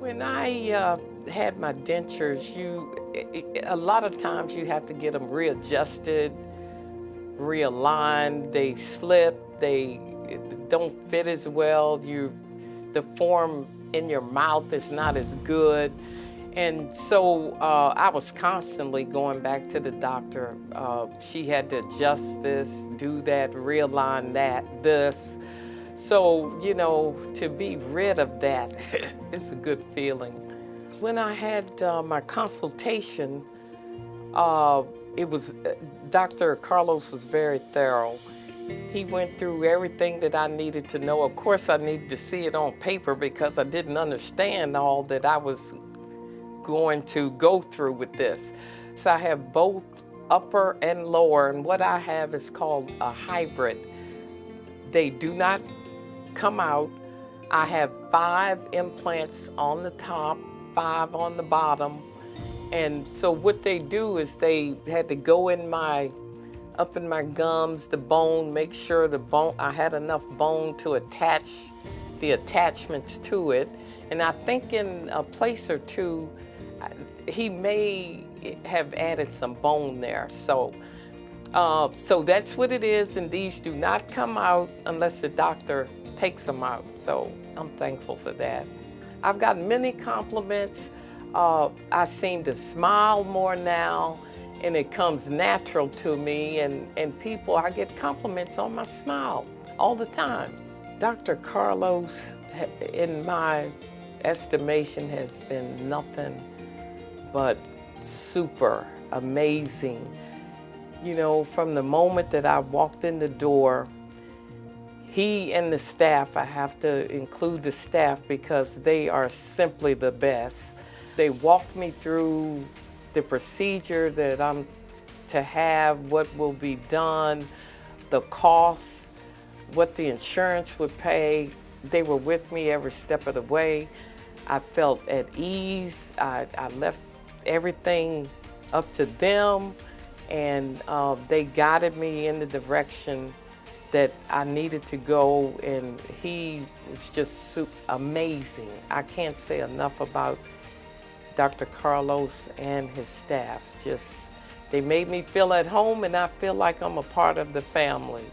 When I had my dentures, a lot of times you have to get them readjusted, realigned. They slip, they don't fit as well. The form in your mouth is not as good. And so I was constantly going back to the doctor. She had to adjust this, do that, realign that, this. So, to be rid of that, it's a good feeling. When I had my consultation, Dr. Carlos was very thorough. He went through everything that I needed to know. Of course, I needed to see it on paper because I didn't understand all that I was going to go through with this. So I have both upper and lower, and what I have is called a hybrid. They do not come out. I have 5 implants on the top, 5 on the bottom. And so what they do is they had to go up in my gums, the bone, make sure I had enough bone to attach the attachments to it. And I think in a place or two, he may have added some bone there. So that's what it is, and these do not come out unless the doctor takes them out. So I'm thankful for that. I've gotten many compliments. I seem to smile more now, and it comes natural to me, and I get compliments on my smile all the time. Dr. Carlos, in my estimation, has been nothing but super amazing. From the moment that I walked in the door, he and the staff, I have to include the staff because they are simply the best. They walked me through the procedure that I'm to have, what will be done, the costs, what the insurance would pay. They were with me every step of the way. I felt at ease. I left everything up to them, and they guided me in the direction that I needed to go, and he was just amazing. I can't say enough about Dr. Carlos and his staff. They made me feel at home, and I feel like I'm a part of the family.